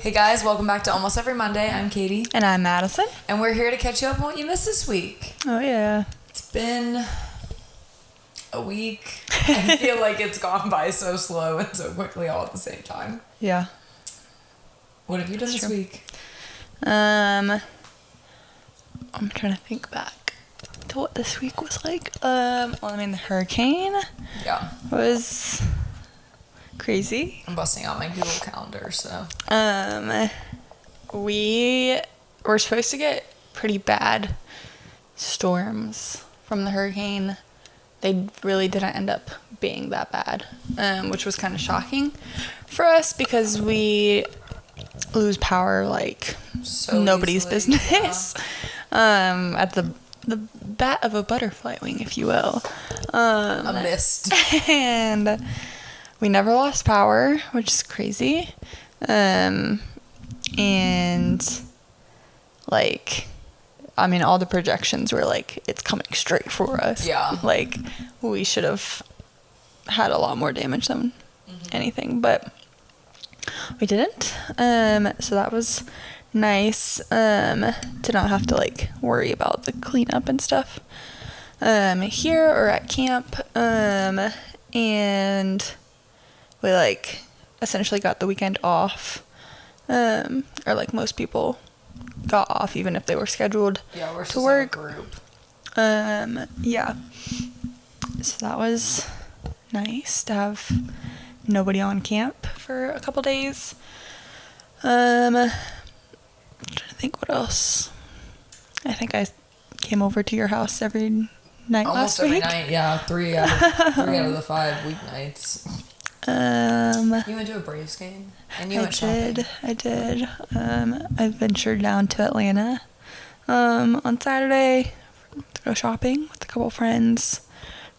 Hey guys, welcome back to Almost Every Monday. I'm Katie. And I'm Madison. And we're here to catch you up on what you missed this week. Oh, yeah. It's been a week. I feel like it's gone by so slow and so quickly all at the same time. Yeah. What have you done this week? I'm trying to think back to what this week was like. The hurricane was crazy. I'm busting out my Google Calendar, so. We were supposed to get pretty bad storms from the hurricane. They really didn't end up being that bad, which was kind of shocking for us because we lose power like so nobody's easily, business. At the bat of a butterfly wing, if you will. A mist. And we never lost power, which is crazy. And all the projections were like, it's coming straight for us. Yeah. Like, we should have had a lot more damage than anything, but we didn't. So that was nice, to not have to, worry about the cleanup and stuff, here or at camp. And we, essentially got the weekend off, or most people got off even if they were scheduled to work. Group. Yeah. So that was nice to have nobody on camp for a couple days. I'm trying to think what else. I think I came over to your house every night Almost last week. every night, yeah. Three out of the 5 weeknights. You went to a Braves game? And you went shopping. I did. I ventured down to Atlanta on Saturday to go shopping with a couple friends,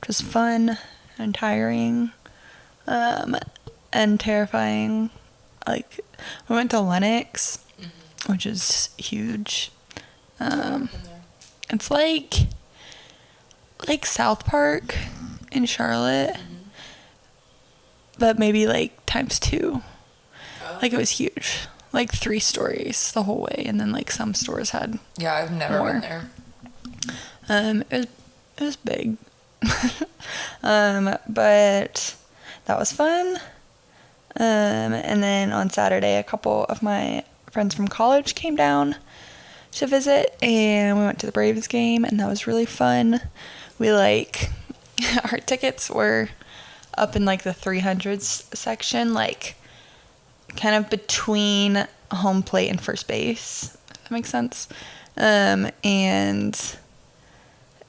which was fun and tiring and terrifying. We went to Lenox, which is huge. It's like South Park in Charlotte, but maybe times 2. It was huge. 3 stories the whole way, and then some stores had I've never more. been there. It was big. But that was fun. And then on Saturday, a couple of my friends from college came down to visit, and we went to the Braves game, and that was really fun. We our tickets were up in the 300s section, kind of between home plate and first base, if that makes sense. And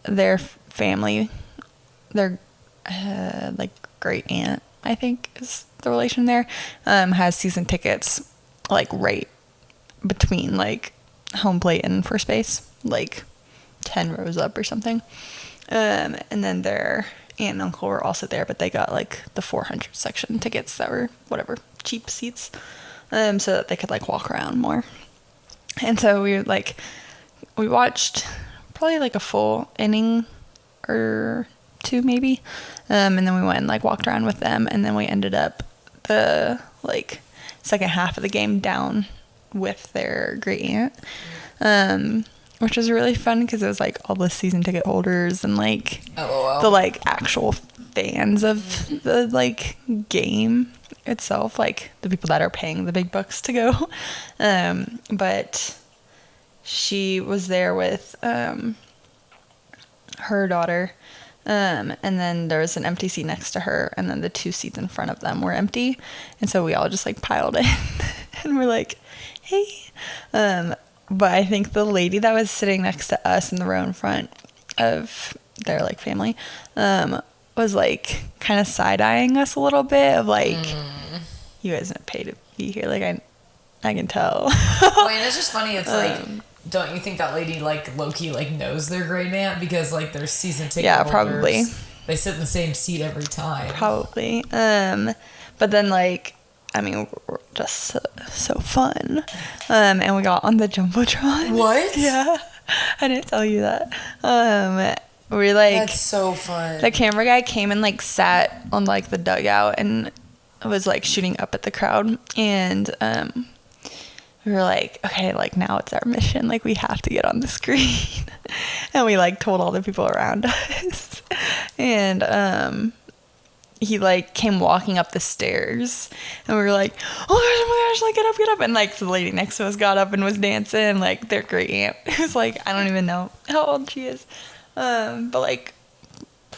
their family, their great aunt, I think is the relation there, has season tickets right between home plate and first base, 10 rows up or something. And then their aunt and uncle were also there, but they got the 400 section tickets that were whatever, cheap seats, so that they could walk around more. And so we watched probably a full inning or 2 maybe, and then we went and walked around with them, and then we ended up the second half of the game down with their great aunt, which was really fun because it was all the season ticket holders and the actual fans of the game itself, the people that are paying the big bucks to go. But she was there with her daughter, and then there was an empty seat next to her, and then the 2 seats in front of them were empty, and so we all just piled in and we're hey. But I think the lady that was sitting next to us in the row in front of their family was kind of side-eyeing us a little bit of you guys didn't pay to be here, I can tell. Well, and it's just funny, it's don't you think that lady low-key knows their great aunt because their season ticket holders, probably they sit in the same seat every time, probably. But then we're just so fun. And we got on the Jumbotron. What? Yeah. I didn't tell you that. We that's so fun. The camera guy came and sat on the dugout and was shooting up at the crowd, and we were like, okay, like now it's our mission. Like we have to get on the screen. And we like told all the people around us. And he like came walking up the stairs and we were like, oh my gosh, like get up. And like the lady next to us got up and was dancing, like their great aunt, who's like, I don't even know how old she is. But like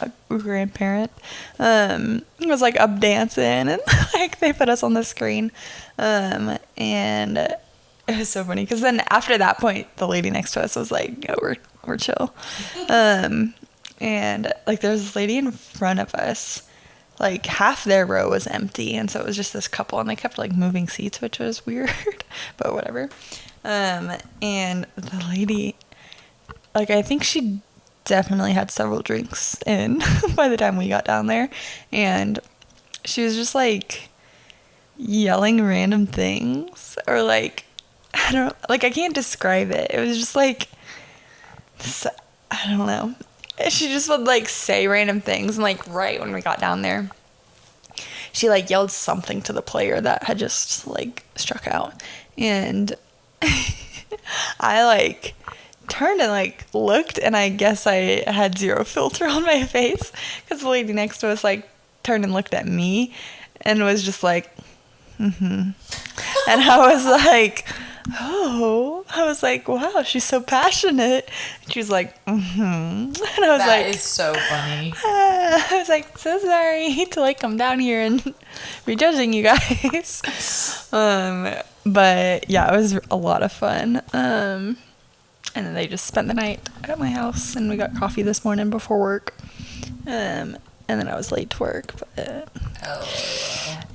a grandparent, was like up dancing and like they put us on the screen. And it was so funny because then after that point, the lady next to us was like, yo, we're chill. And like there was this lady in front of us, like half their row was empty, and so it was just this couple, and they kept like moving seats, which was weird, but whatever. And the lady, like I think she definitely had several drinks in by the time we got down there, and she was just like yelling random things, or like I can't describe it. It was just like, I don't know. She just would like say random things, and like right when we got down there, she like yelled something to the player that had just like struck out, and I like turned and like looked, and I guess I had zero filter on my face because the lady next to us like turned and looked at me and was just like, and I was like, oh, I was like, wow, she's so passionate. And she was like, and I was that is so funny. I was like, so sorry to like come down here and be judging you guys. But yeah, it was a lot of fun. And then they just spent the night at my house, and we got coffee this morning before work. And then I was late to work, but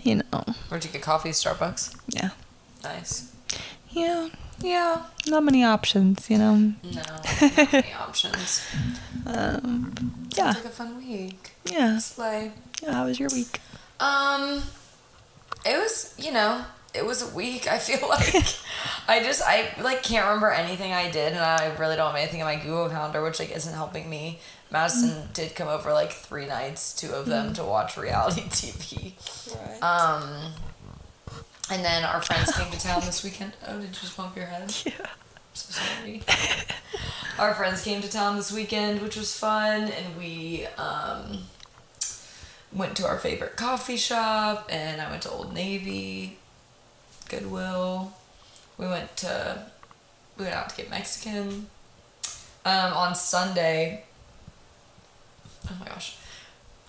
you know. Where'd you get coffee? Starbucks? Yeah. Nice. Yeah. Yeah. Not many options, you know. No, not many options. Yeah. Sounds like a fun week. Yeah. Slay. Yeah, how was your week? It was, it was a week. I feel like I like can't remember anything I did, and I really don't have anything in my Google Calendar, which like isn't helping me. Madison did come over like 3 nights, 2 of them to watch reality TV. Right. And then our friends came to town this weekend. Oh, did you just bump your head? Yeah. So sorry. Our friends came to town this weekend, which was fun, and we went to our favorite coffee shop, and I went to Old Navy, Goodwill. We went out to get Mexican. On Sunday, oh my gosh,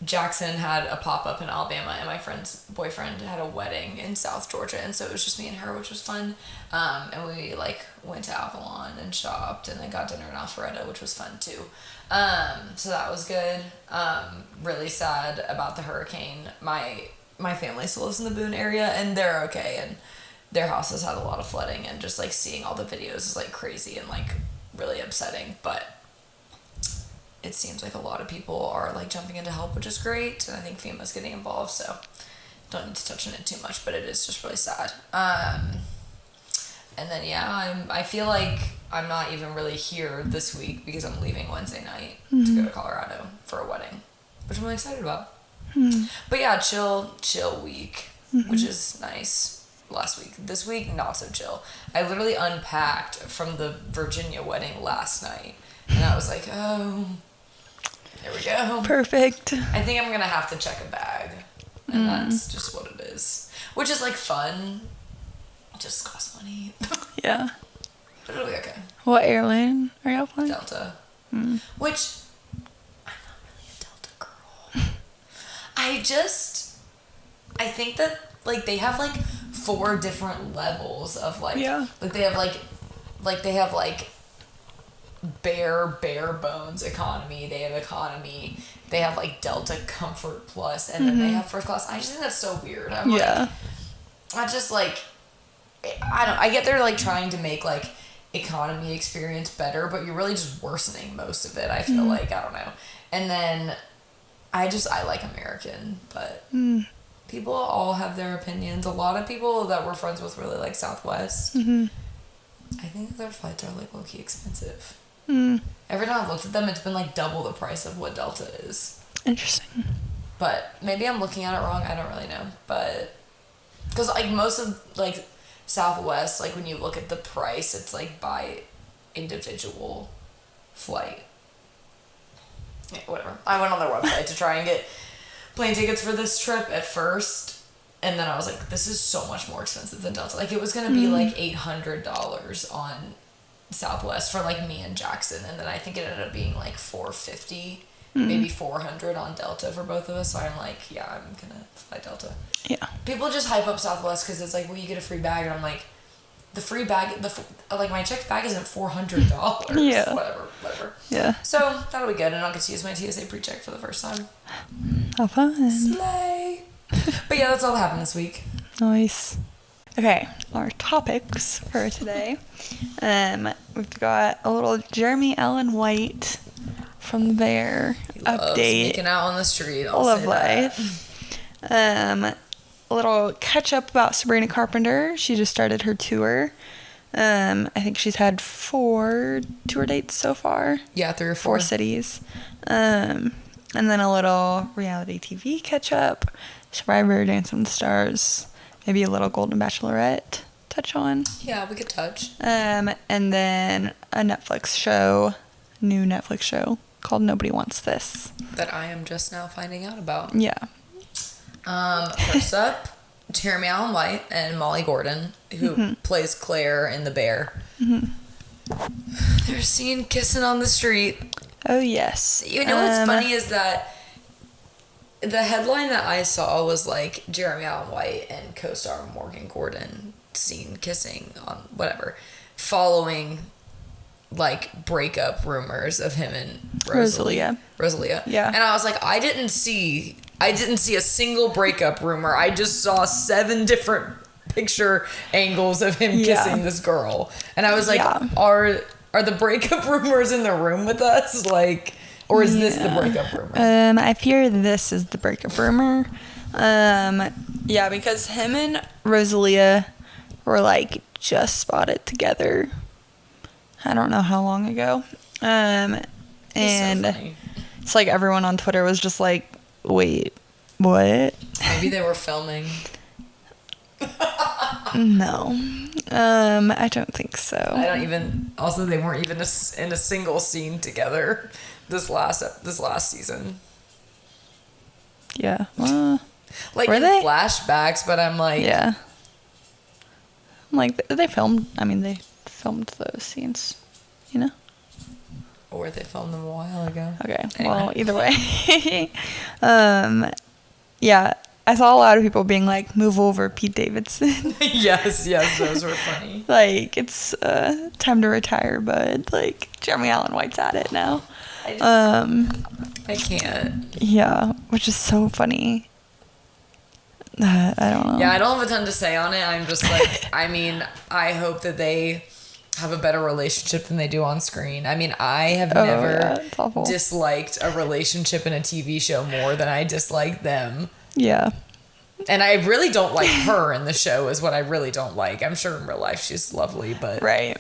Jackson had a pop-up in Alabama, and my friend's boyfriend had a wedding in South Georgia, and so it was just me and her, which was fun. And we like went to Avalon and shopped, and then got dinner in Alpharetta, which was fun too. So that was good. Really sad about the hurricane. My family still lives in the Boone area, and they're okay, and their house has had a lot of flooding, and just like seeing all the videos is like crazy and like really upsetting, but it seems like a lot of people are like jumping in to help, which is great, and I think FEMA's getting involved, so don't need to touch on it too much, but it is just really sad. And then I feel like I'm not even really here this week because I'm leaving Wednesday night to go to Colorado for a wedding, which I'm really excited about. But yeah, chill week, which is nice. Last week. This week, not so chill. I literally unpacked from the Virginia wedding last night, and I was like, oh, there we go. Perfect. I think I'm gonna have to check a bag, and that's just what it is. Which is like fun. It just costs money. Yeah. But it'll be okay. What airline are y'all flying? Delta. Which, I'm not really a Delta girl. I think that, like, they have, like, 4 different levels of, like, like, they have, like, bare bones economy. They have economy. They have, like, Delta Comfort Plus, and then they have first class. I just think that's so weird. I'm like, I just, like, I get they're, like, trying to make, like, economy experience better, but you're really just worsening most of it, I feel like. I don't know. And then I like American, but people all have their opinions. A lot of people that we're friends with really like Southwest. I think their flights are like low-key expensive. Every time I've looked at them, it's been like double the price of what Delta is. Interesting. But maybe I'm looking at it wrong. I don't really know. But because like most of like Southwest, like when you look at the price, it's like by individual flight. Yeah, whatever. I went on their website to try and get plane tickets for this trip at first, and then I was like, this is so much more expensive than Delta. Like, it was gonna be like $800 on Southwest for like me and Jackson, and then I think it ended up being like $450, maybe $400 on Delta for both of us. So I'm like, yeah, I'm gonna fly Delta. Yeah. People just hype up Southwest because it's like, well, you get a free bag, and I'm like, the free bag, like my checked bag isn't $400. Yeah. Whatever. Yeah. So that'll be good, and I'll get to use my TSA pre-check for the first time. How fun. Slay. But yeah, that's all that happened this week. Nice. Okay, our topics for today. We've got a little Jeremy Allen White from the Bear update. Sneaking out on the street. Love life. A little catch up about Sabrina Carpenter. She just started her tour. I think she's had 4 tour dates so far. Yeah, 3 or 4. 4 cities. And then a little reality TV catch up. Survivor, Dance with the Stars. Maybe a little Golden Bachelorette touch on. Yeah, we could touch. And then a new Netflix show called Nobody Wants This. That I am just now finding out about. Yeah. First up, Jeremy Allen White and Molly Gordon, who plays Claire in The Bear. They're seen kissing on the street. Oh, yes. You know what's funny is that the headline that I saw was like Jeremy Allen White and co-star Morgan Gordon seen kissing on whatever, following like breakup rumors of him and Rosalia. Yeah. And I was like, I didn't see a single breakup rumor. I just saw 7 different picture angles of him kissing this girl. And I was like, are the breakup rumors in the room with us? Like, or is this the breakup rumor? I fear this is the breakup rumor. Yeah, because him and Rosalia were like just spotted together. I don't know how long ago. And so it's like everyone on Twitter was just like, wait, what? Maybe they were filming. No. I don't think so. Also, they weren't even in a single scene together this last season. Yeah. Like were in they? flashbacks, but I'm like... Yeah. I'm like, they filmed those scenes, you know? Or they filmed them a while ago. Okay. Anyway. Well, either way. Yeah. I saw a lot of people being like, move over, Pete Davidson. yes, those were funny. Like, it's time to retire, bud. Like, Jeremy Allen White's at it now. I can't. Yeah, which is so funny. I don't know. Yeah, I don't have a ton to say on it. I'm just like, I mean, I hope that they have a better relationship than they do on screen. I mean, I have never disliked a relationship in a TV show more than I dislike them. Yeah. And I really don't like her in the show is what I really don't like. I'm sure in real life she's lovely, but... Right.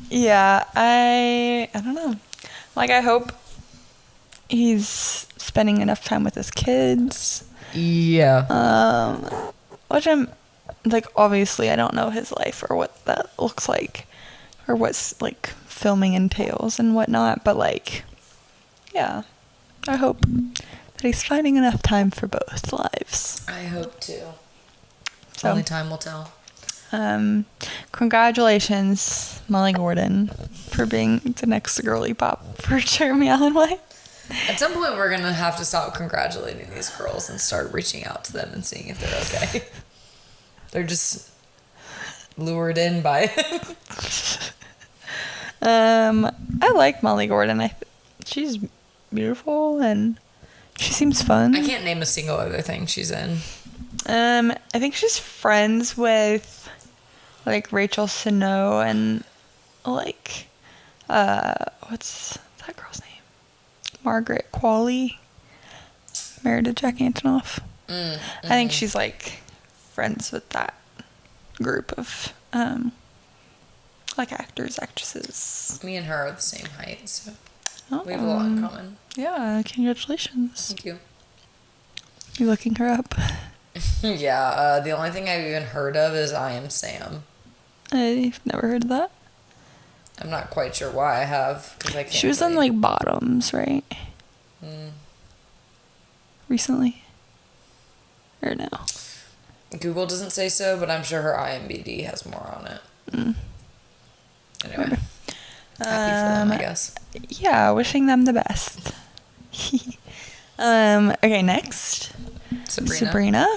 Yeah, I don't know. Like, I hope he's spending enough time with his kids. Yeah. Which I'm... Like, obviously, I don't know his life or what that looks like. Or what's, like, filming entails and whatnot. But, like, yeah. I hope... that he's finding enough time for both lives. I hope too. So, only time will tell. Congratulations, Molly Gordon, for being the next girly pop for Jeremy Allen White. At some point, we're going to have to stop congratulating these girls and start reaching out to them and seeing if they're okay. They're just lured in by it. I like Molly Gordon. She's beautiful and she seems fun. I can't name a single other thing she's in. I think she's friends with like Rachel Snow and like what's that girl's name? Margaret Qualley, married to Jack Antonoff. I think she's like friends with that group of like actors, actresses. Me and her are the same height, so we have a lot in common. Yeah, congratulations. Thank you. You looking her up? Yeah, the only thing I've even heard of is I Am Sam. I've never heard of that. I'm not quite sure why I have. 'Cause I can't She was on, like, Bottoms, right? Recently? Or no? Google doesn't say so, but I'm sure her IMDb has more on it. Anyway. Happy for them, I guess. Yeah, wishing them the best. Okay, next. Sabrina.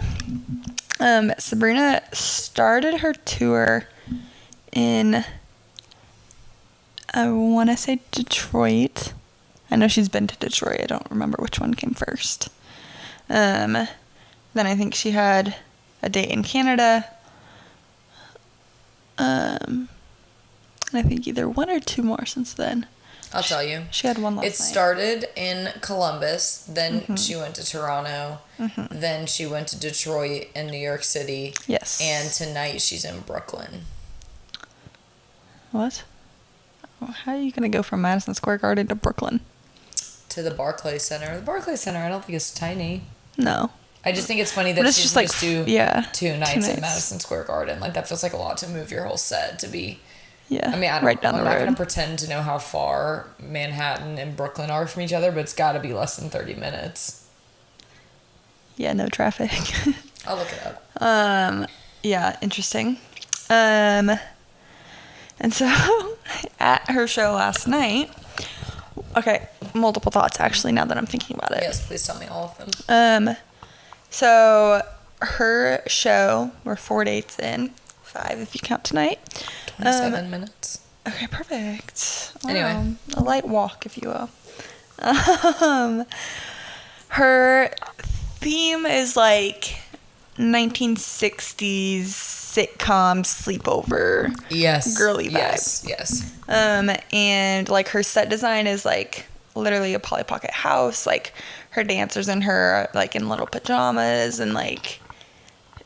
Sabrina started her tour in, I want to say Detroit. I know she's been to Detroit. I don't remember which one came first. Then I think she had a date in Canada. And I think either one or two more since then. I'll tell you. She had one last night. It started in Columbus, then she went to Toronto, then she went to Detroit and New York City. Yes. And tonight she's in Brooklyn. What? How are you going to go from Madison Square Garden to Brooklyn? To the Barclays Center. The Barclays Center, I don't think it's tiny. No. I just think it's funny that she just do 2 nights at Madison Square Garden. Like, that feels like a lot to move your whole set to be... Yeah, I mean, I'm not going to pretend to know how far Manhattan and Brooklyn are from each other, but it's got to be less than 30 minutes. Yeah, no traffic. I'll look it up. Yeah, interesting. And so, at her show last night... Okay, multiple thoughts, actually, now that I'm thinking about it. Yes, please tell me all of them. So, her show, we're 4 dates in. 5 if you count tonight. 27 minutes. Okay, perfect. Anyway. A light walk, if you will. Her theme is like 1960s sitcom sleepover. Yes. Girly vibe. Yes. And like her set design is like literally a Polly Pocket house. Like her dancers and her are like in little pajamas and like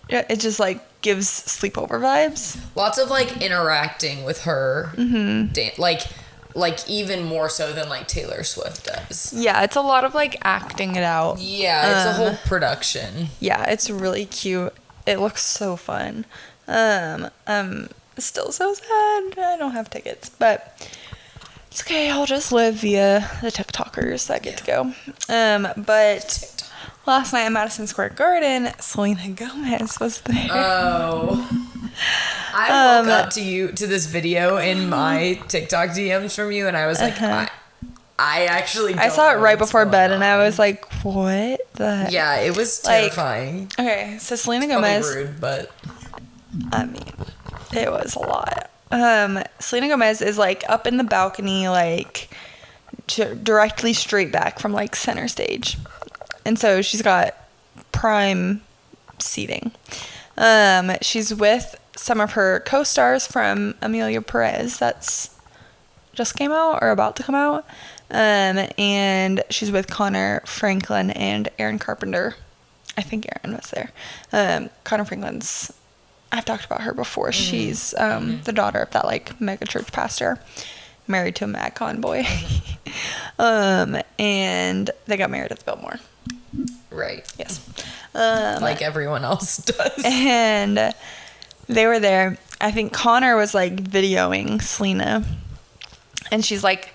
it just like gives sleepover vibes. Lots of like interacting with her. Like even more so than like Taylor Swift does. Yeah, it's a lot of like acting it out. Yeah, it's a whole production. Yeah, it's really cute. It looks so fun. I'm still so sad I don't have tickets, but it's okay. I'll just live via the TikTokers that get to go. But last night at Madison Square Garden, Selena Gomez was there. Oh. I woke up to this video in my TikTok DMs from you, and I was like, I actually don't saw it right before bed, on. and I was like, what the heck? Yeah, it was terrifying. Okay, so Selena It's Gomez. probably rude, but... I mean, it was a lot. Selena Gomez is, like, up in the balcony, like, directly straight back from, like, center stage. And so she's got prime seating. She's with some of her co-stars from Amelia Perez that's just came out or about to come out. And she's with Connor Franklin and Aaron Carpenter. I think Aaron was there. Connor Franklin's... I've talked about her before. She's the daughter of that like mega church pastor, married to a MagCon boy. And they got married at the Biltmore. Right. Yes. Like everyone else does. And they were there. I think Connor was like videoing Selena. And she's like,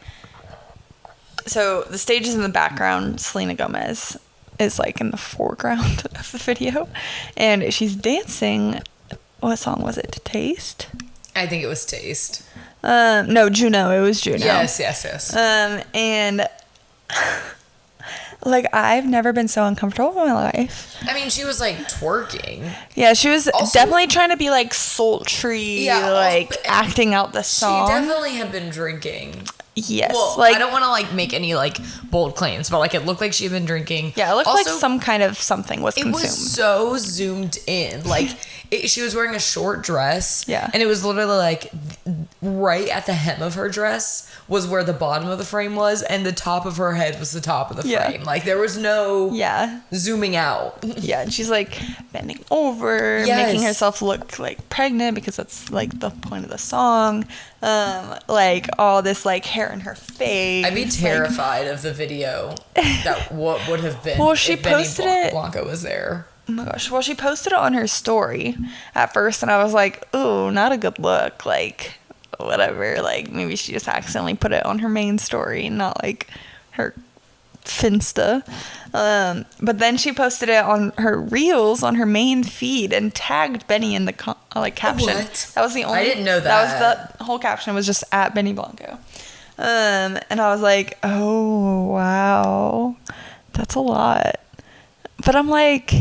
so the stage is in the background. Selena Gomez is like in the foreground of the video. And she's dancing. What song was it? Taste? I think it was Taste. No, Juno. It was Juno. Yes. And like I've never been so uncomfortable in my life. I mean, she was like twerking. Yeah, she was also, definitely trying to be like sultry, like acting out the song. She definitely had been drinking. Yes. Well, like, I don't want to like make any like bold claims, but like it looked like she had been drinking. Yeah, it looked also, like some kind of something was consumed. It was so zoomed in. Like she was wearing a short dress. Yeah. And it was literally like right at the hem of her dress was where the bottom of the frame was, and the top of her head was the top of the frame. Like there was no zooming out. Yeah, and she's like bending over, making herself look like pregnant because that's like the point of the song. Like all this like hair in her face. I'd be terrified of the video that what would have been well, she posted it. Blanca was there. Oh my gosh. Well, she posted it on her story at first, and I was like, ooh, not a good look. Like, whatever. Like, maybe she just accidentally put it on her main story, not like her Finsta. But then she posted it on her reels on her main feed and tagged Benny in the caption. What? That was the only. I didn't know that. That was the whole caption was just at Benny Blanco. And I was like, oh wow, that's a lot. But I'm like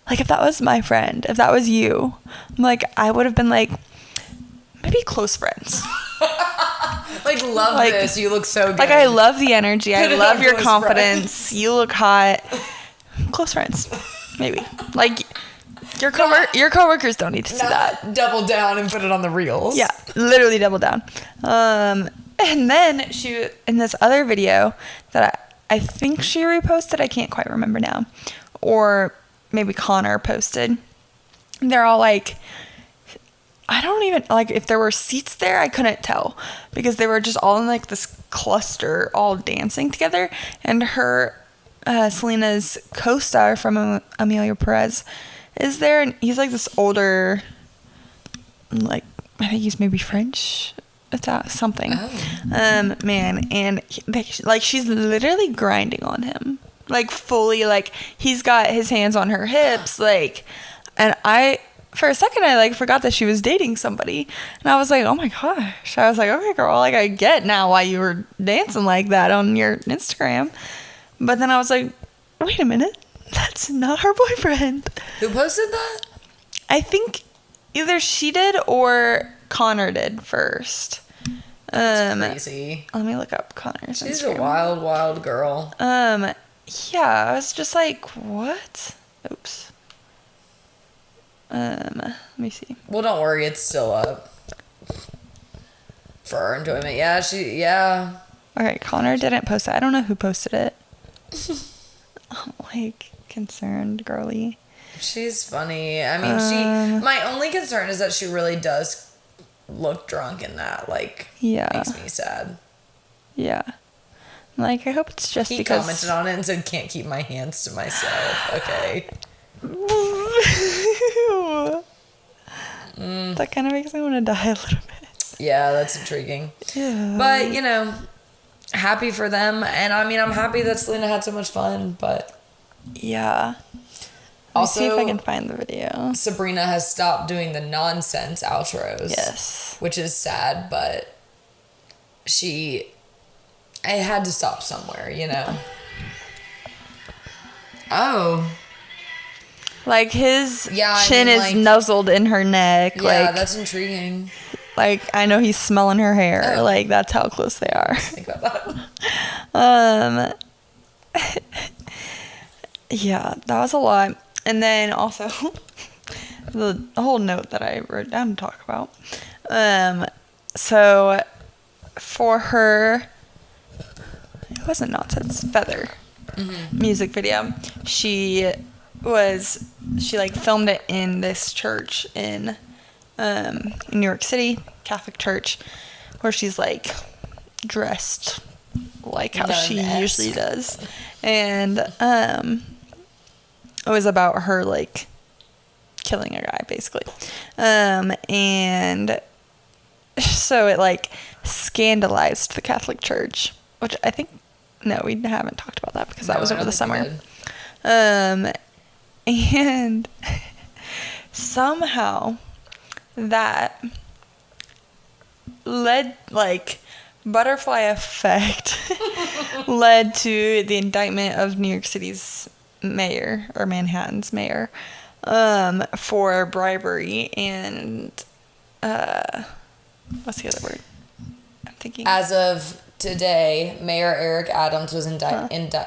if that was my friend, if that was you, I'm like, I would have been like, maybe close friends. Like, love this. You look so good. Like, I love the energy. I love your confidence. Friends. You look hot. Close friends. Maybe. Like, your coworkers don't need to see that. Double down and put it on the reels. Yeah, literally double down. And then she, in this other video that I think she reposted, I can't quite remember now, or maybe Connor posted, they're all like, I don't even, like, if there were seats there, I couldn't tell, because they were just all in, like, this cluster, all dancing together, and her, Selena's co-star from Amelia Perez is there, and he's, like, this older, like, I think he's maybe French, something, man, and, like, she's literally grinding on him, like, fully, like, he's got his hands on her hips, like, and for a second, I, like, forgot that she was dating somebody. And I was like, oh, my gosh. I was like, okay, girl, like, I get now why you were dancing like that on your Instagram. But then I was like, wait a minute. That's not her boyfriend. Who posted that? I think either she did or Connor did first. That's crazy. Let me look up Connor's Instagram. She's a wild, wild girl. Yeah, I was just like, what? Oops. Let me see. Well, don't worry, it's still up for our enjoyment. Yeah. Alright, Connor didn't post it. I don't know who posted it. I'm like concerned, girly. She's funny. I mean, my only concern is that she really does look drunk, and that, like, makes me sad. Yeah. Like, I hope it's just because... He commented on it and said, can't keep my hands to myself. Okay. That kind of makes me want to die a little bit. Yeah, that's intriguing. Yeah. But, you know, happy for them. And, I mean, I'm happy that Selena had so much fun, but... Yeah. Also, see if I can find the video. Sabrina has stopped doing the nonsense outros. Yes. Which is sad, but it had to stop somewhere, you know? Oh. Like, his chin is like, nuzzled in her neck. Yeah, like, that's intriguing. Like, I know he's smelling her hair. Oh. Like, that's how close they are. Think about that. Yeah, that was a lot. And then also, the whole note that I wrote down to talk about. So, for her, it wasn't nonsense, Feather music video, she like filmed it in this church in New York City, Catholic church, where she's like dressed like how she usually does. And it was about her like killing a guy basically. And so it like scandalized the Catholic Church, which I think we haven't talked about that because that was over the summer. And somehow that led, like, butterfly effect led to the indictment of New York City's mayor, or Manhattan's mayor, for bribery and what's the other word? I'm thinking. As of today, Mayor Eric Adams was indicted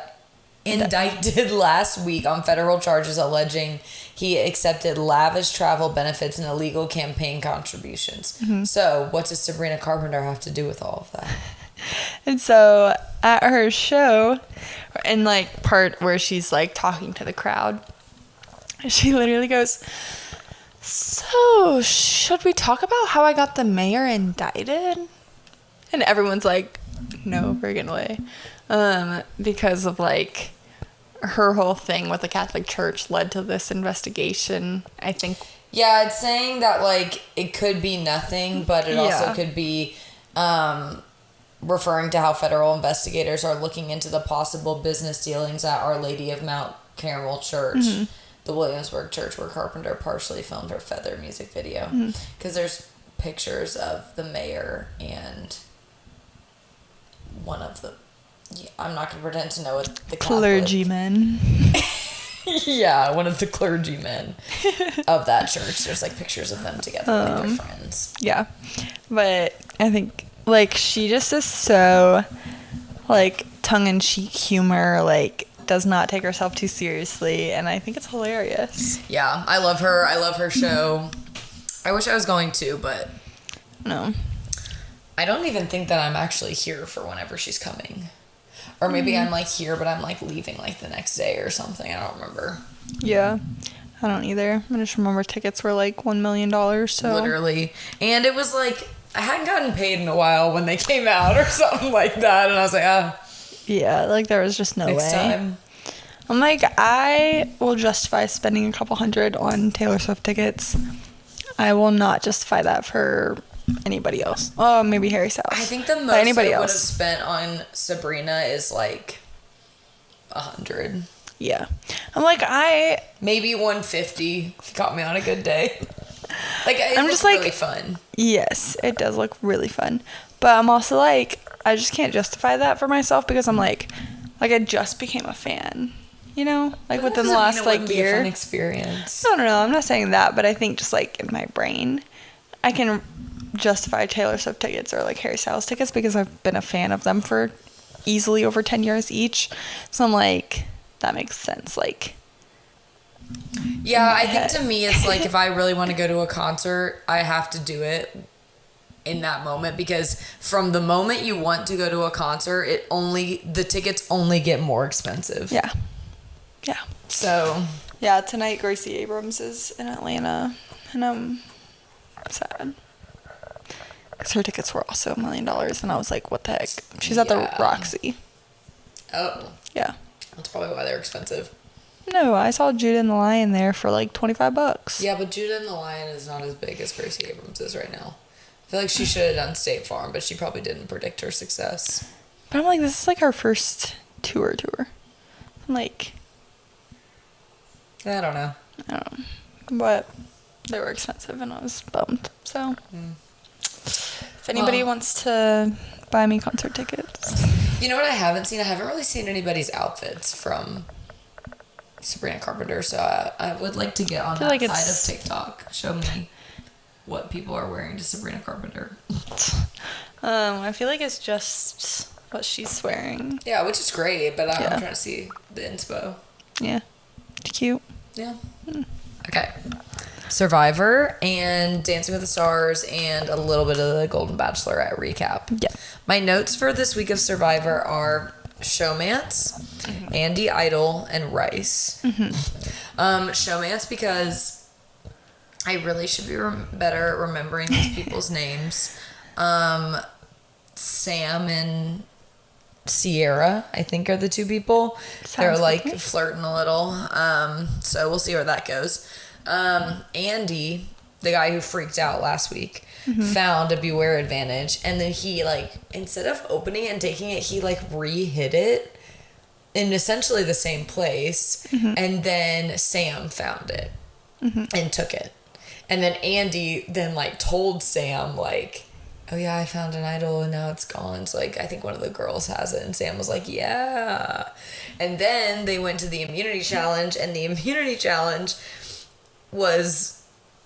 last week on federal charges alleging he accepted lavish travel benefits and illegal campaign contributions. So, what does Sabrina Carpenter have to do with all of that? And so, at her show, in like part where she's like talking to the crowd, she literally goes, so, should we talk about how I got the mayor indicted? And everyone's like, no friggin' way. Because of like her whole thing with the Catholic Church led to this investigation, I think. Yeah, it's saying that, like, it could be nothing, but it also could be referring to how federal investigators are looking into the possible business dealings at Our Lady of Mount Carmel Church, the Williamsburg church where Carpenter partially filmed her Feather music video. Because there's pictures of the mayor and one of the... I'm not going to pretend to know what the clergymen. Yeah, one of the clergymen of that church. There's, like, pictures of them together, like, they're friends. Yeah. But I think, like, she just is so, like, tongue-in-cheek humor, like, does not take herself too seriously, and I think it's hilarious. Yeah, I love her. I love her show. I wish I was going to, but... No. I don't even think that I'm actually here for whenever she's coming. Or maybe I'm, like, here, but I'm, like, leaving, like, the next day or something. I don't remember. Yeah. I don't either. I just remember tickets were, like, $1 million, so... Literally. And it was, like, I hadn't gotten paid in a while when they came out or something like that. And I was like, Yeah, like, there was just no next way. time. I'm like, I will justify spending a couple $100 on Taylor Swift tickets. I will not justify that for... anybody else. Oh, maybe Harry Styles. I think the most I would have spent on Sabrina is like $100. Yeah. I'm like, maybe $150 if you caught me on a good day. Like, I'm just like, really fun. Yes, it does look really fun. But I'm also like, I just can't justify that for myself because I'm like I just became a fan. You know, like but within the last like year. Be a fun experience. No, I'm not saying that, but I think just like in my brain, I can justify Taylor Swift tickets or like Harry Styles tickets because I've been a fan of them for easily over 10 years each. So I'm like, that makes sense. Like, yeah, I think to me it's like if I really want to go to a concert, I have to do it in that moment because from the moment you want to go to a concert, the tickets only get more expensive. Yeah. So yeah, tonight Gracie Abrams is in Atlanta, and I'm sad. Because her tickets were also $1 million, and I was like, what the heck? She's at the Roxy. Oh. Yeah. That's probably why they're expensive. No, I saw Judah and the Lion there for like $25. Yeah, but Judah and the Lion is not as big as Gracie Abrams is right now. I feel like she should have done State Farm, but she probably didn't predict her success. But I'm like, this is like her first tour. I'm like... I don't know. But they were expensive, and I was bummed. So... If anybody wants to buy me concert tickets. You know what I haven't seen? I haven't really seen anybody's outfits from Sabrina Carpenter, so I would like to get on that side of TikTok. Show me what people are wearing to Sabrina Carpenter. I feel like it's just what she's wearing. Yeah, which is great, but I'm trying to see the inspo. Yeah. It's cute. Yeah. Okay. Survivor and Dancing with the Stars and a little bit of the Golden Bachelorette recap. Yeah. My notes for this week of Survivor are Showmance, Andy Idol, and Rice. Showmance because I really should be better at remembering these people's names. Sam and Sierra, I think, are the two people. They're like flirting a little. So we'll see where that goes. Andy, the guy who freaked out last week, found a Beware Advantage, and then he, like, instead of opening it and taking it, he, like, re-hid it in essentially the same place, and then Sam found it and took it. And then Andy then, like, told Sam, like, oh, yeah, I found an idol, and now it's gone. So, like, I think one of the girls has it, and Sam was like, yeah. And then they went to the immunity challenge, and the immunity challenge was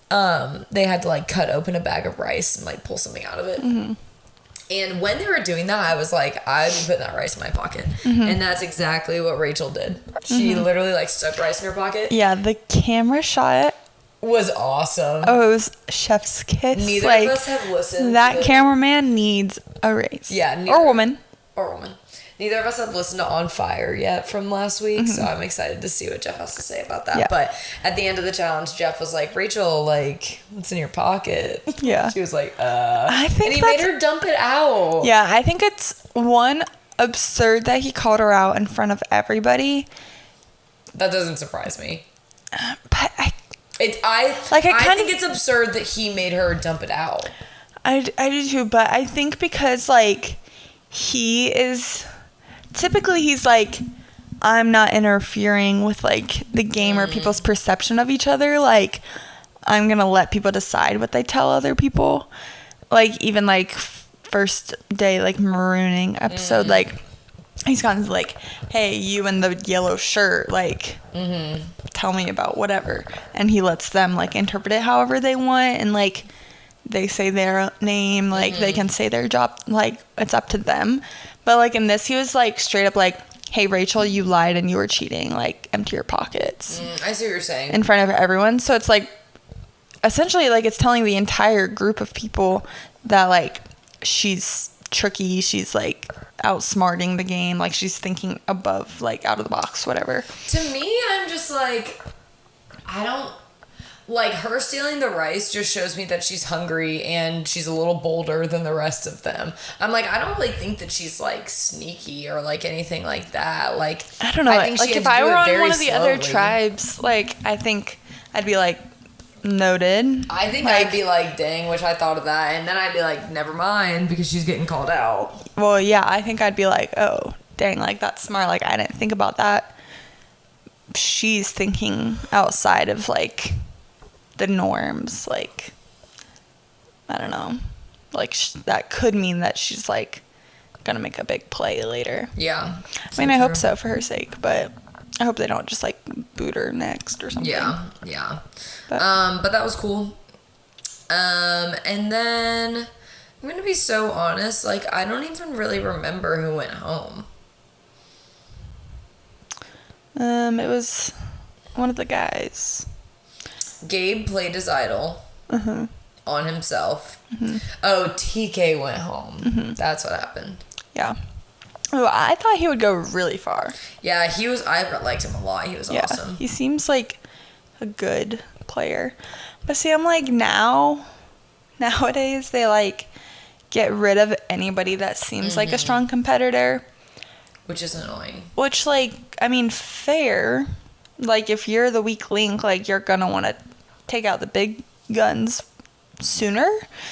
they had to like cut open a bag of rice and like pull something out of it. And when they were doing that, I was like, I'd be putting that rice in my pocket. And that's exactly what Rachel did. She literally like stuck rice in her pocket. Yeah, the camera shot was awesome. Oh, it was chef's kiss. Neither like, of us have listened. That cameraman needs a raise. Yeah, or woman. Neither of us have listened to On Fire yet from last week, so I'm excited to see what Jeff has to say about that. Yeah. But at the end of the challenge, Jeff was like, Rachel, like, what's in your pocket? Yeah. She was like, I think and he made her dump it out. Yeah, I think it's, one, absurd that he called her out in front of everybody, That doesn't surprise me. But I think it's absurd that he made her dump it out. I do too, but I think because, like, he's like, I'm not interfering with, like, the game or people's perception of each other. Like, I'm gonna let people decide what they tell other people. Like, even, like, first day, like, marooning episode, like, he's gone like, hey, you in the yellow shirt, like, tell me about whatever. And he lets them, like, interpret it however they want, and, like, they say their name, like, they can say their job, like, it's up to them. But, like, in this, he was, like, straight up like, hey, Rachel, you lied and you were cheating, like, empty your pockets. I see what you're saying. In front of everyone. So it's, like, essentially, like, it's telling the entire group of people that, like, she's tricky, she's, like, outsmarting the game, like, she's thinking above, like, out of the box, whatever. To me, I'm just like, I don't, like, her stealing the rice just shows me that she's hungry and she's a little bolder than the rest of them. I'm like, I don't really think that she's, like, sneaky or, like, anything like that. Like, I don't know. I think like, if I were on one of the other tribes, like, I think I'd be like, noted. I think like, I'd be like, dang, wish I thought of that. And then I'd be like, never mind, because she's getting called out. Well, yeah, I think I'd be like, oh, dang, like, that's smart. Like, I didn't think about that. She's thinking outside of, like, the norms. Like, I don't know. Like, that could mean that she's, like, gonna make a big play later. Yeah. I mean, I hope so for her sake, but I hope they don't just, like, boot her next or something. Yeah. But that was cool. And then I'm gonna be so honest, like, I don't even really remember who went home. It was one of the guys. Gabe played his idol on himself. Oh, TK went home. That's what happened. Yeah. Oh, I thought he would go really far. Yeah, I liked him a lot. He was awesome. He seems like a good player. But see, I'm like, nowadays they, like, get rid of anybody that seems like a strong competitor. Which is annoying. Which, like, I mean, fair. Like, if you're the weak link, like, you're gonna want to take out the big guns sooner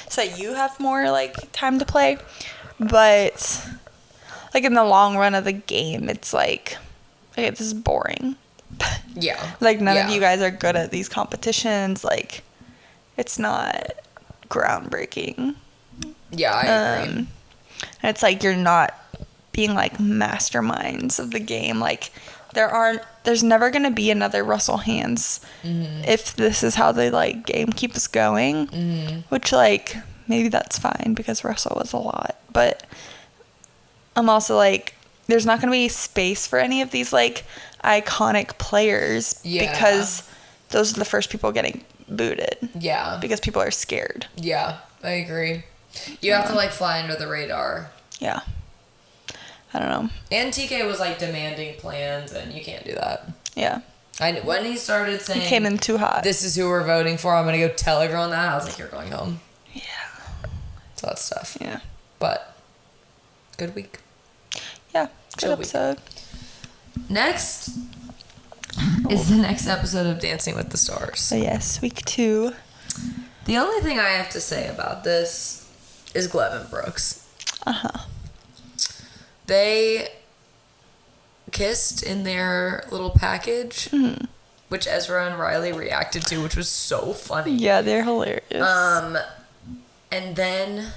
so that you have more, like, time to play. But, like, in the long run of the game, it's like, okay, this is boring. Yeah. Like, none of you guys are good at these competitions. Like, it's not groundbreaking. Yeah, I agree. And it's like you're not being, like, masterminds of the game. Like, there's never going to be another Russell Hands if this is how the, like, game keeps going. Which, like, maybe that's fine because Russell was a lot. But I'm also like, there's not going to be space for any of these, like, iconic players because those are the first people getting booted. Yeah. Because people are scared. Yeah, I agree. You have to, like, fly under the radar. Yeah. I don't know. And TK was, like, demanding plans, and you can't do that. Yeah. When he started saying... He came in too hot. This is who we're voting for. I'm going to go tell everyone that. I was like, you're going home. Yeah. So that stuff. Yeah. But, good week. Yeah. Good episode. Next is the next episode of Dancing with the Stars. So, yes. Week 2. The only thing I have to say about this is Gleb and Brooks. They kissed in their little package, which Ezra and Riley reacted to, which was so funny. Yeah, they're hilarious. And then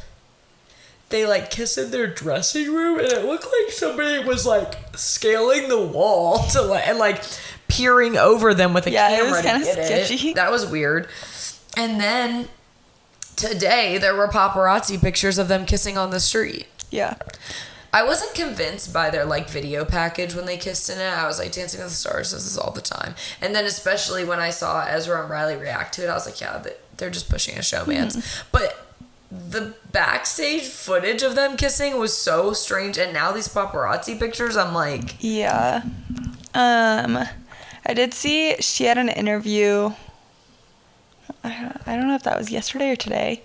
they, like, kissed in their dressing room, and it looked like somebody was, like, scaling the wall to, like, and, like, peering over them with a camera. Yeah, it was kind of sketchy. That was weird. And then today there were paparazzi pictures of them kissing on the street. Yeah. I wasn't convinced by their, like, video package when they kissed in it. I was like, Dancing with the Stars does this all the time. And then especially when I saw Ezra and Riley react to it, I was like, yeah, they're just pushing a showman's. But the backstage footage of them kissing was so strange. And now these paparazzi pictures, I'm like... Yeah. I did see she had an interview... I don't know if that was yesterday or today,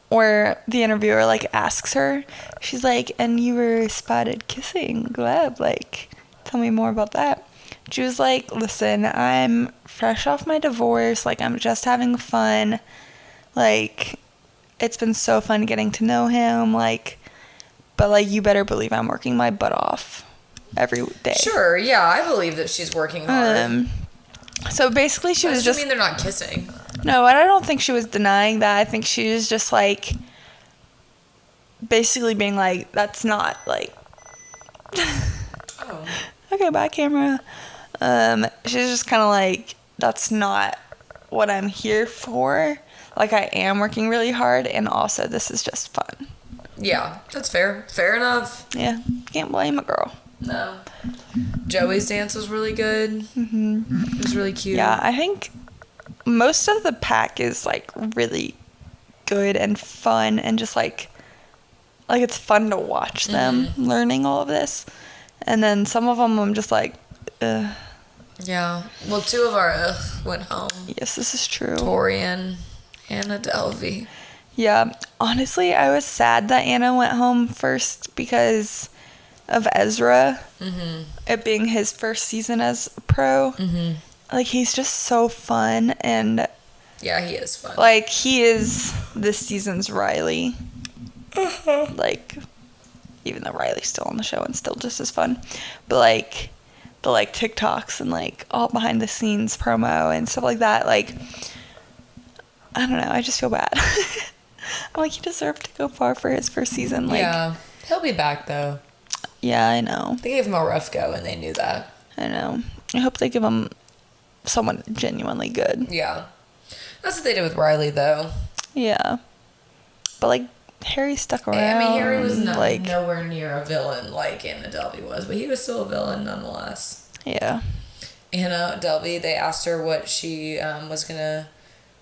where the interviewer, like, asks her, she's like, and you were spotted kissing Gleb, like, tell me more about that. She was like, listen, I'm fresh off my divorce. Like, I'm just having fun. Like, it's been so fun getting to know him. Like, but, like, you better believe I'm working my butt off every day. Sure, yeah, I believe that she's working hard. So basically she was just... I mean they're not kissing. No, I don't think she was denying that. I think she was just, like, basically being like, that's not, like... Oh. Okay, bye, camera. She's just kind of like, that's not what I'm here for. Like, I am working really hard, and also this is just fun. Yeah, that's fair. Fair enough. Yeah, can't blame a girl. No. Joey's dance was really good. Mm-hmm. It was really cute. Yeah, I think most of the pack is, like, really good and fun, and just, like it's fun to watch them learning all of this. And then some of them I'm just like, ugh. Yeah. Well, 2 of our went home. Yes, this is true. Tori and Anna Delvey. Yeah. Honestly, I was sad that Anna went home first because of Ezra. Mm-hmm. It being his first season as a pro. Mm-hmm. Like, he's just so fun, and... Yeah, he is fun. Like, he is this season's Riley. Like... Even though Riley's still on the show and still just as fun. But, like, the, like, TikToks and, like, all behind-the-scenes promo and stuff like that, like, I don't know. I just feel bad. I'm like, he deserved to go far for his first season. Like, yeah. He'll be back, though. Yeah, I know. They gave him a rough go, and they knew that. I know. I hope they give him someone genuinely good. Yeah. That's what they did with Riley, though. Yeah. But, like, Harry stuck around. I mean, Harry was nowhere near a villain like Anna Delvey was, but he was still a villain nonetheless. Yeah. Anna Delvey, they asked her what she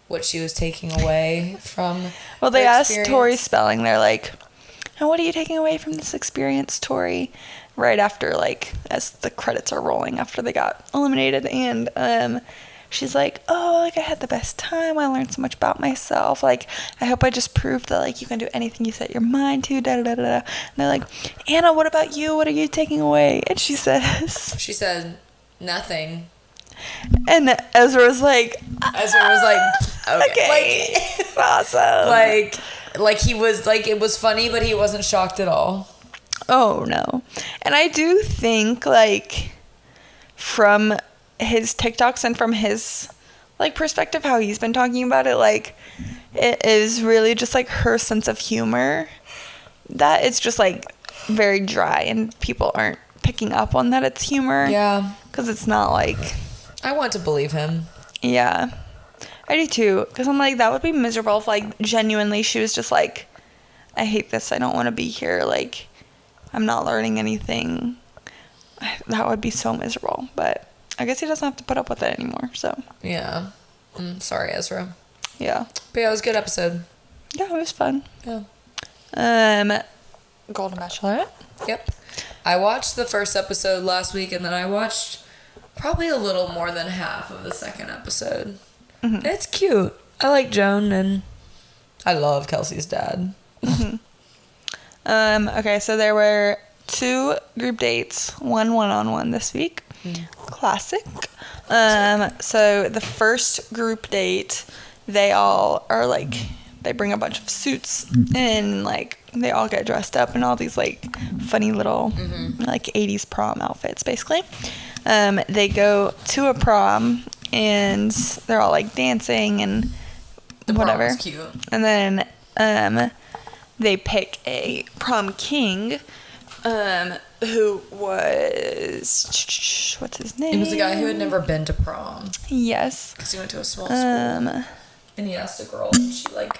what she was taking away from. Well, they asked Tori Spelling. They're like, "And what are you taking away from this experience, Tori?" Right after, like, as the credits are rolling after they got eliminated, and she's like, oh, like, I had the best time. I learned so much about myself. Like, I hope I just proved that, like, you can do anything you set your mind to, da-da-da-da. And they're like, Anna, what about you? What are you taking away? And she says... She said, nothing. And Ezra was like... Okay. Like, awesome. Like, he was, like, it was funny, but he wasn't shocked at all. Oh, no. And I do think, like, from... his TikToks and from his, like, perspective, how he's been talking about it, like, it is really just, like, her sense of humor that it's just, like, very dry and people aren't picking up on that it's humor. Yeah. Because it's not, like... I want to believe him. Yeah. I do, too. Because I'm like, that would be miserable if, like, genuinely she was just, like, I hate this. I don't want to be here. Like, I'm not learning anything. That would be so miserable. But... I guess he doesn't have to put up with it anymore, so. Yeah. Sorry, Ezra. Yeah. But yeah, it was a good episode. Yeah, it was fun. Yeah. Golden Bachelorette. Yep. I watched the first episode last week, and then I watched probably a little more than half of the second episode. Mm-hmm. It's cute. I like Joan, and I love Kelsey's dad. Mm-hmm. Okay, so there were 2 group dates, 1 one-on-one this week. Classic. So the first group date, they all are like, they bring a bunch of suits and, like, they all get dressed up in all these, like, funny little like 80s prom outfits, basically. They go to a prom and they're all, like, dancing and the whatever. Prom was cute. And then they pick a prom king. Who was... What's his name? It was a guy who had never been to prom. Yes. Because he went to a small school. And he asked a girl, and she, like,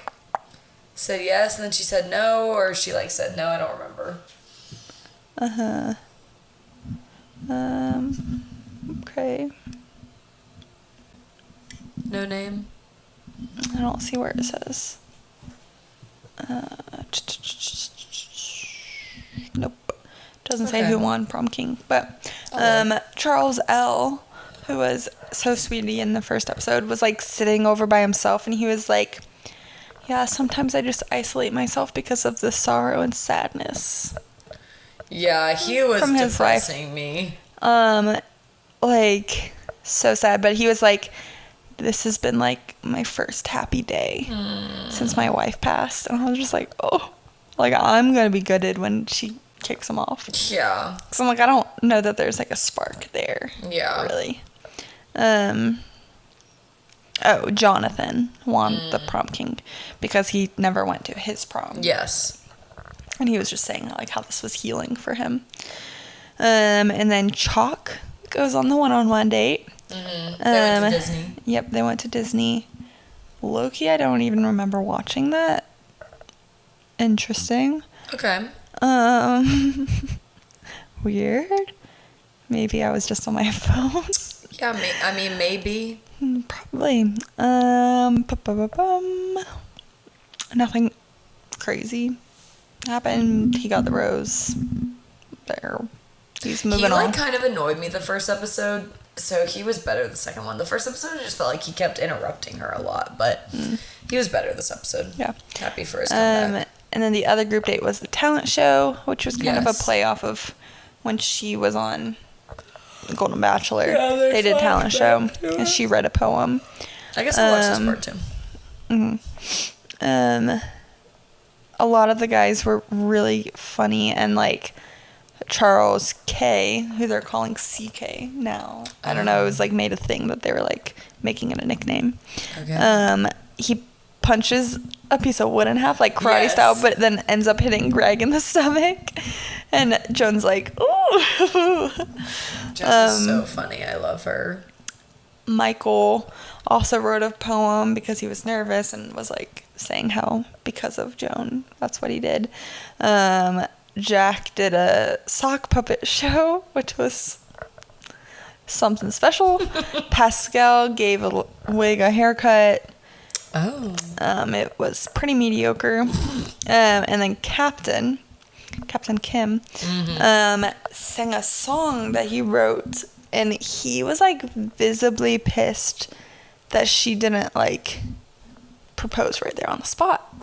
said yes, and then she said no, or she, like, said no, I don't remember. Okay. No name? I don't see where it says. Nope. Doesn't say who won prom king, but Charles L., who was so sweetie in the first episode, was, like, sitting over by himself, and he was like, yeah, sometimes I just isolate myself because of the sorrow and sadness. Yeah, he was from his depressing life. me. like, so sad. But he was like, this has been, like, my first happy day since my wife passed. And I was just like, oh, like, I'm going to be gutted when she kicks him off. Yeah. Because I'm like, I don't know that there's, like, a spark there. Yeah. Really. Jonathan won the prom king because he never went to his prom. Yes. And he was just saying, like, how this was healing for him. And then Chalk goes on the one-on-one date. Mm-hmm. They went to Disney. Yep, they went to Disney. Loki, I don't even remember watching that. Interesting. Okay. Weird. Maybe I was just on my phone. Yeah, I mean, maybe. Probably. Nothing crazy happened. He got the rose. There. He's moving on. He, like, kind of annoyed me the first episode, so he was better the second one. The first episode, I just felt like he kept interrupting her a lot, but he was better this episode. Yeah. Happy for his comeback. And then the other group date was the talent show, which was kind of a play off of when she was on The Golden Bachelor. Yeah, they did talent show, and she read a poem. I guess I'll watch this part too. Mm-hmm. A lot of the guys were really funny, and like Charles K, who they're calling CK now. I don't know. It was like made a thing that they were like making it a nickname. Okay. He punches a piece of wood in half, like karate style, but then ends up hitting Greg in the stomach. And Joan's like, ooh. Joan is so funny. I love her. Michael also wrote a poem because he was nervous and was like saying how because of Joan, that's what he did. Jack did a sock puppet show, which was something special. Pascal gave a wig a haircut. Oh. It was pretty mediocre. And then Captain Kim, sang a song that he wrote, and he was like visibly pissed that she didn't like propose right there on the spot.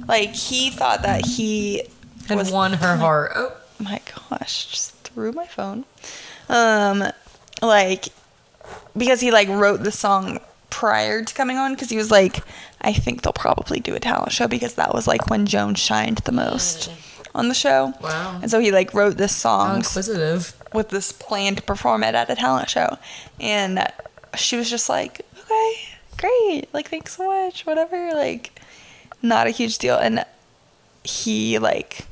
Like he thought that he had won her heart. Oh my gosh, just threw my phone. Like because he like wrote the song prior to coming on, because he was like, I think they'll probably do a talent show, because that was like when Joan shined the most on the show. Wow. And so he like wrote this song. How inquisitive. With this plan to perform it at a talent show. And she was just like, okay, great. Like, thanks so much. Whatever. Like, not a huge deal. And he like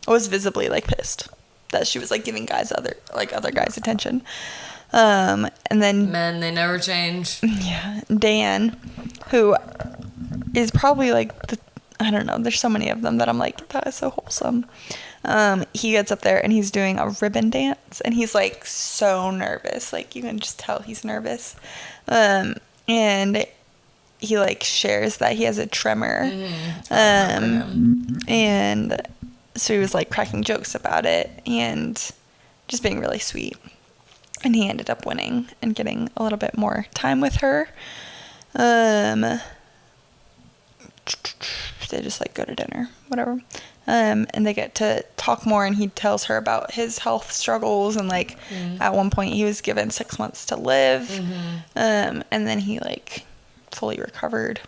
was visibly like pissed that she was like giving other guys attention. And then men, they never change. Yeah. Dan, who is probably like I don't know, there's so many of them that I'm like, that is so wholesome. He gets up there and he's doing a ribbon dance, and he's like so nervous. Like you can just tell he's nervous. And he like shares that he has a tremor. And so he was like cracking jokes about it and just being really sweet. And he ended up winning and getting a little bit more time with her. They just like go to dinner, whatever. And they get to talk more, and he tells her about his health struggles, and like at one point he was given 6 months to live. And then he like fully recovered,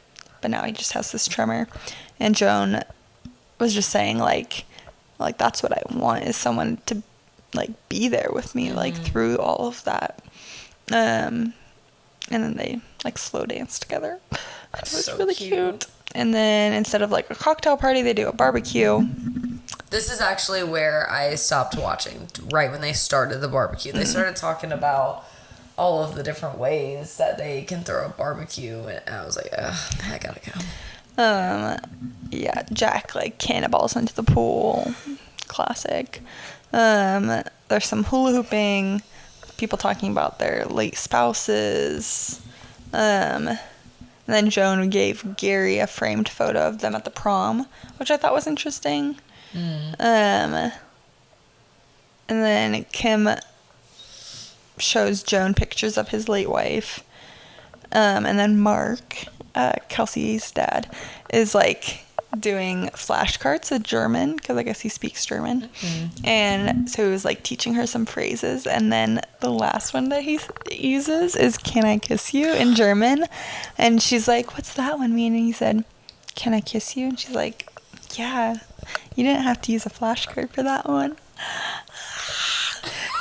but now he just has this tremor. And Joan was just saying like that's what I want, is someone to like be there with me like through all of that. And then they like slow dance together. It was so really cute. And then instead of like a cocktail party, they do a barbecue. This is actually where I stopped watching, right when they started the barbecue. They started talking about all of the different ways that they can throw a barbecue, and I was like, ugh, I gotta go. Yeah, Jack like cannonballs into the pool. Classic. There's some hula hooping, people talking about their late spouses. And then Joan gave Gary a framed photo of them at the prom, which I thought was interesting. And then Kim shows Joan pictures of his late wife. And then Mark, Kelsey's dad, is like doing flashcards of German, because I guess he speaks German. And so he was like teaching her some phrases, and then the last one that he uses is "Can I kiss you?" in German, and she's like, "What's that one mean?" And he said, "Can I kiss you?" And she's like, "Yeah, you didn't have to use a flashcard for that one."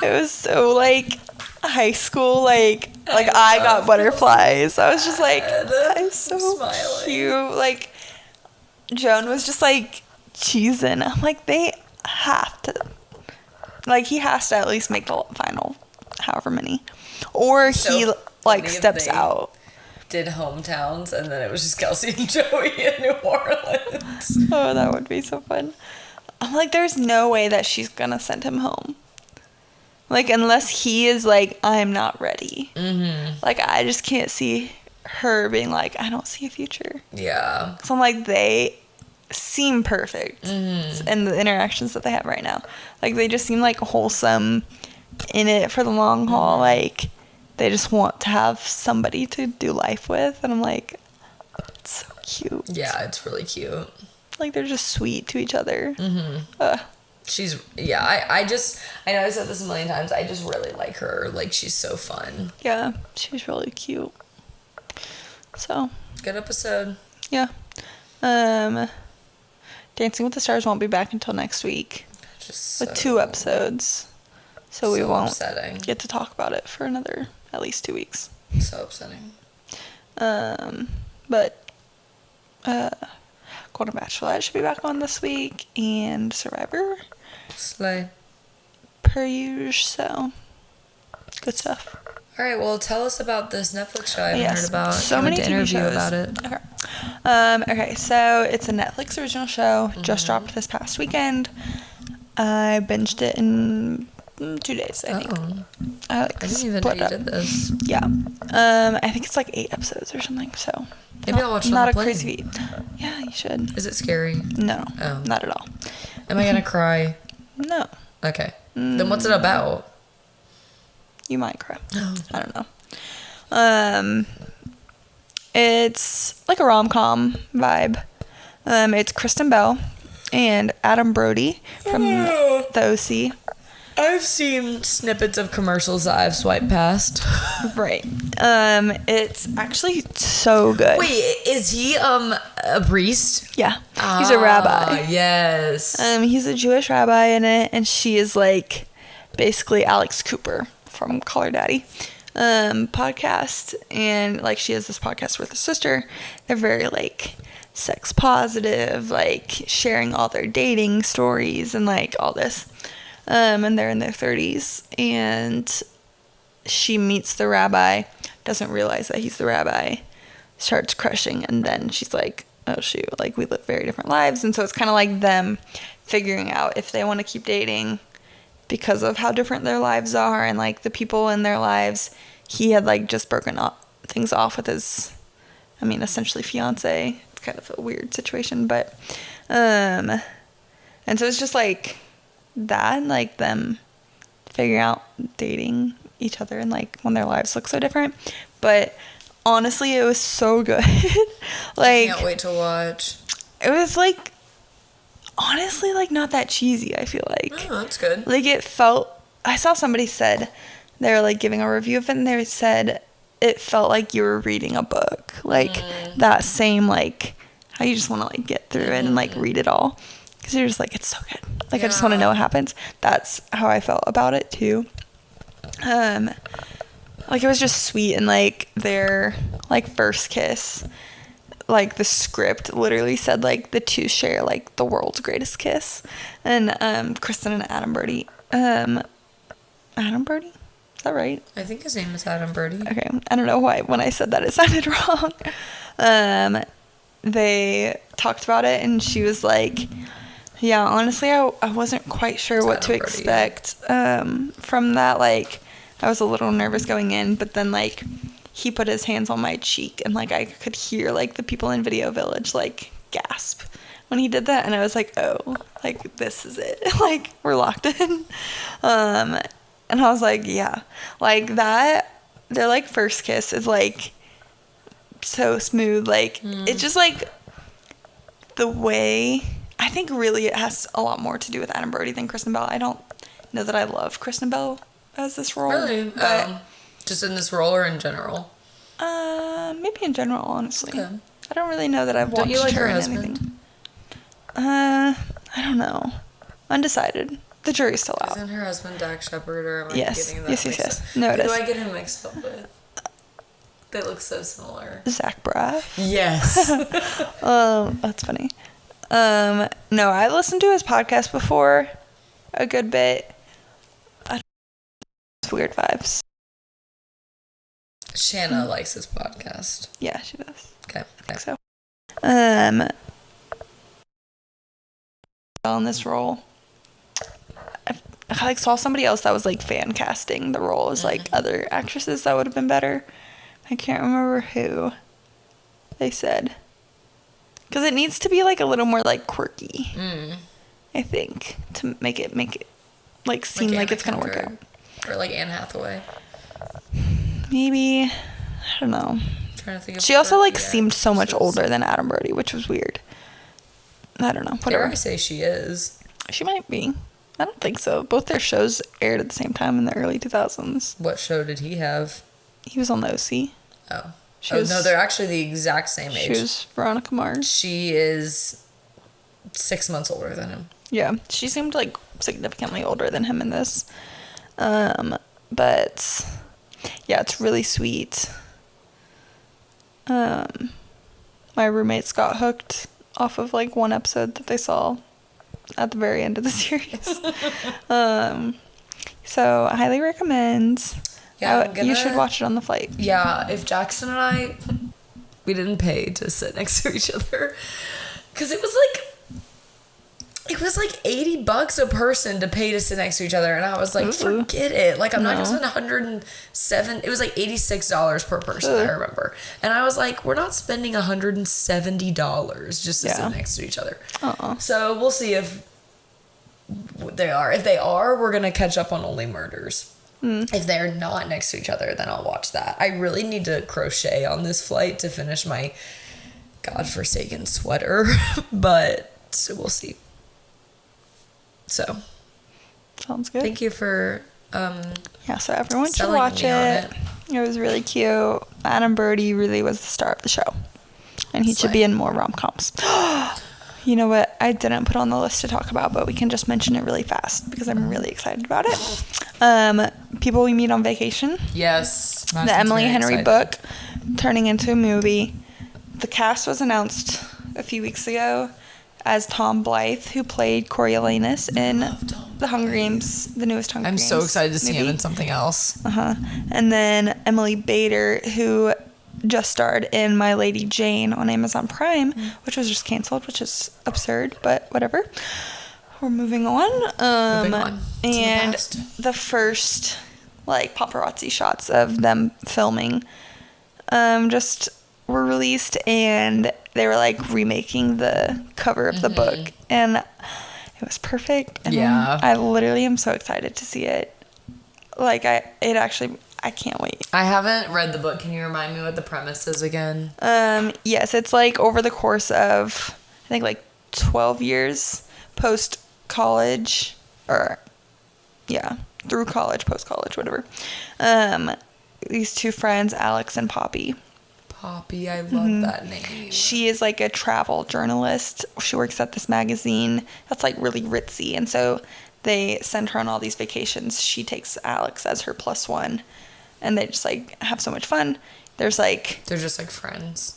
It was so like high school, like I got butterflies. I was just like, that is so smiling. Cute. Like Joan was just like cheesing. I'm like, they have to, like, he has to at least make the final however many, or so he like steps out. Did hometowns, and then it was just Kelsey and Joey in New Orleans. Oh, that would be so fun. I'm like, there's no way that she's gonna send him home. Like, unless he is like, I'm not ready. Like, I just can't see her being like, I don't see a future. Yeah. So I'm like, they seem perfect in the interactions that they have right now. Like, they just seem like wholesome, in it for the long haul. Like, they just want to have somebody to do life with. And I'm like, it's so cute. Yeah, it's really cute. Like, they're just sweet to each other. She's, yeah, I know I said this a million times, I just really like her. Like, she's so fun. Yeah, she's really cute. So. Good episode. Yeah. Dancing with the Stars won't be back until next week. Just with 2 episodes. So we won't upsetting. Get to talk about it for another, at least 2 weeks. So upsetting. But, Golden Bachelorette should be back on this week, and Survivor. Slay. Per usual, so good stuff. All right, well, tell us about this Netflix show I haven't heard about. So many TV shows about it. Okay. Okay, so it's a Netflix original show. Just dropped this past weekend. I binged it in 2 days, I think. I didn't even know you did this. Yeah. I think it's like 8 episodes or something, so. Maybe I'll watch it on Not the a plane. crazy feat. Yeah, you should. Is it scary? No. Oh. Not at all. Am I gonna cry? No. Okay. Then what's it about? You might cry. Oh. I don't know. It's like a rom-com vibe. It's Kristen Bell and Adam Brody from the OC. I've seen snippets of commercials that I've swiped past. Right. It's actually so good. Wait, is he a priest? Yeah. He's a rabbi. Yes. He's a Jewish rabbi in it, and she is like basically Alex Cooper from Call Her Daddy podcast. And like, she has this podcast with her sister. They're very like sex positive, like sharing all their dating stories and like all this. And they're in their 30s, and she meets the rabbi, doesn't realize that he's the rabbi, starts crushing, and then she's like, oh shoot, like we live very different lives. And so it's kind of like them figuring out if they want to keep dating because of how different their lives are, and like the people in their lives. He had like just broken things off with his, essentially fiance. It's kind of a weird situation, but and so it's just like that, like them figuring out dating each other and like when their lives look so different. But honestly, it was so good. Like, I can't wait to watch. It was like, honestly, like not that cheesy, I feel like. Oh, that's good. Like, it felt, I saw somebody said, they were like giving a review of it, and they said it felt like you were reading a book. Like that same, like how you just want to like get through it and like read it all. Because you're just like, it's so good. Like, I just want to know what happens. That's how I felt about it, too. Like, it was just sweet. And, like, their, like, first kiss, like, the script literally said, like, the two share, like, the world's greatest kiss. And, Kristen and Adam Brody. Adam Brody? Is that right? I think his name is Adam Brody. Okay. I don't know why when I said that it sounded wrong. They talked about it, and she was like, yeah, honestly, I wasn't quite sure what to expect from that. Like, I was a little nervous going in, but then, like, he put his hands on my cheek, and, like, I could hear, like, the people in Video Village, like, gasp when he did that. And I was like, oh, like, this is it. Like, we're locked in. And I was like, yeah. Like, that, their, like, first kiss is, like, so smooth. Like, it just, like, the way, I think really it has a lot more to do with Adam Brody than Kristen Bell. I don't know that I love Kristen Bell as this role. Really? But, just in this role or in general? maybe in general, honestly. Okay. I don't really know that I've watched Don't you like her her in husband? anything. I don't know. Undecided. The jury's still out. Isn't her husband Dak Shepard, or am I Yes. getting that Yes. mixed up? No, it Who is. do I get him mixed up with? They look so similar. Zach Braff. Yes. That's funny. No, I listened to his podcast before a good bit. It's weird vibes. Shanna likes his podcast. Yeah, she does. Okay. I think so. In this role, I like saw somebody else that was like fan casting the role as like other actresses that would have been better. I can't remember who they said, because it needs to be like a little more like quirky. I think to make it like seem like it's gonna work out. Or like Anne Hathaway. Maybe, I don't know. I'm trying to think of She also like quirky seemed so much actresses. older than Adam Brody, which was weird. I don't know. Dare Whatever. I say she is? She might be. I don't think so. Both their shows aired at the same time in the early 2000s. What show did he have? He was on the OC. Oh. She Oh, was- no, they're actually the exact same age. She was Veronica Mars. She is 6 months older than him. Yeah, she seemed like significantly older than him in this. But yeah, it's really sweet. My roommates got hooked off of like one episode that they saw at the very end of the series. So I highly recommend. Yeah, You should watch it on the flight. Yeah, if Jackson and I, we didn't pay to sit next to each other, because it was like $80 a person to pay to sit next to each other, and I was like, forget it. Like, I'm not gonna spend $107. It was like $86 per person. I remember, and I was like, we're not spending $170 just to sit next to each other. So we'll see if they are. If they are, we're gonna catch up on Only Murders. If they're not next to each other, then I'll watch that. I really need to crochet on this flight to finish my godforsaken sweater, but we'll see. So, Sounds good. thank you for So everyone should selling watch me on it. It was really cute. Adam Brody really was the star of the show, and he should be in more rom-coms. You know what I didn't put on the list to talk about, but we can just mention it really fast because I'm really excited about it. People We Meet on Vacation. Yes. The Emily Henry book turning into a movie. The cast was announced a few weeks ago as Tom Blythe, who played Coriolanus in the Hunger Games, the newest Hunger Games. I'm so excited to see him movie. in something else. And then Emily Bader, who just starred in My Lady Jane on Amazon Prime, which was just canceled, which is absurd, but whatever. We're moving on. Moving on. And To the the first like paparazzi shots of them filming just were released, and they were like remaking the cover of the book, and it was perfect. And I literally am so excited to see it. Like I can't wait. I haven't read the book. Can you remind me what the premise is again? Yes, it's like over the course of I think like 12 years post college, or through college, post college, whatever. These two friends, Alex and Poppy. Poppy, I love that name. She is like a travel journalist. She works at this magazine that's like really ritzy, and so they send her on all these vacations. She takes Alex as her plus one, and they just like have so much fun. There's like They're just like friends.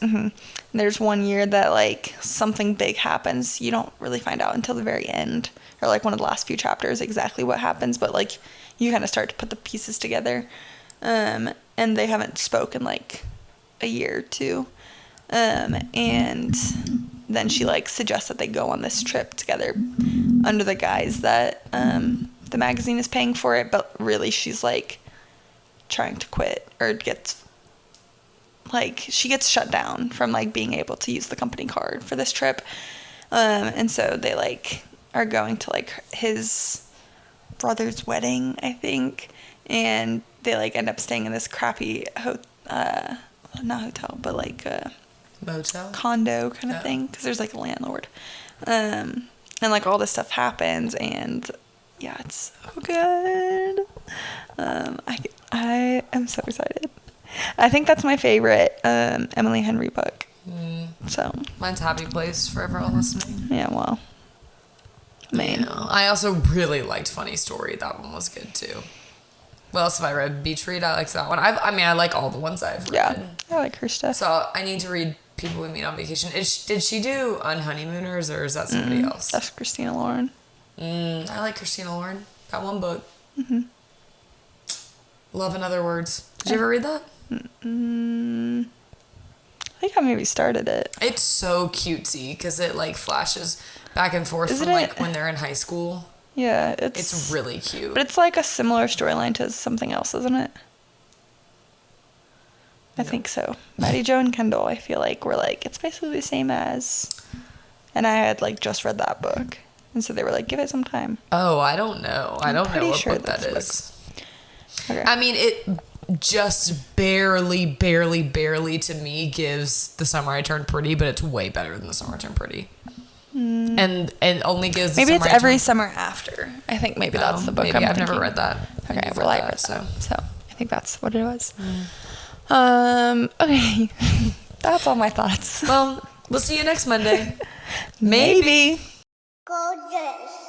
There's one year that like something big happens. You don't really find out until the very end, or like one of the last few chapters exactly what happens, but like you kind of start to put the pieces together. And they haven't spoken like a year or two. And then she like suggests that they go on this trip together under the guise that the magazine is paying for it, but really she's like trying to quit, or she gets shut down from like being able to use the company card for this trip. And so they like are going to like his brother's wedding, I think, and they like end up staying in this crappy not hotel, but like motel condo kind of thing, because there's like a landlord, and like all this stuff happens, and yeah, it's so good. I am so excited. I think that's my favorite Emily Henry book. So mine's Happy Place for everyone listening. Yeah, well, Maine. Yeah. I also really liked Funny Story. That one was good too. What else have I read? Beach Read. I liked that one. I like all the ones I've read. Yeah, I like her stuff. So I need to read People We Meet on Vacation. Did she do Unhoneymooners, or is that somebody else? That's Christina Lauren. I like Christina Lauren. That one book. Mm-hmm. Love in Other Words. Did you ever read that? I think I maybe started it. It's so cutesy because it like flashes back and forth from like when they're in high school. Yeah, it's really cute. But it's like a similar storyline to something else, isn't it? I think so. Maddie Jo and Kendall, I feel like, were like, it's basically the same as... And I had like just read that book. And so they were like, give it some time. Oh, I don't know. I don't know what book that is. Okay. I mean, it just barely to me gives The Summer I Turned Pretty, but it's way better than The Summer I Turned Pretty. And only gives maybe it's Every Summer After. I think maybe that's the book. Maybe I've never read that. Okay, well I read that. So I think that's what it was. Okay. That's all my thoughts. Well, we'll see you next Monday. Maybe. Gorgeous.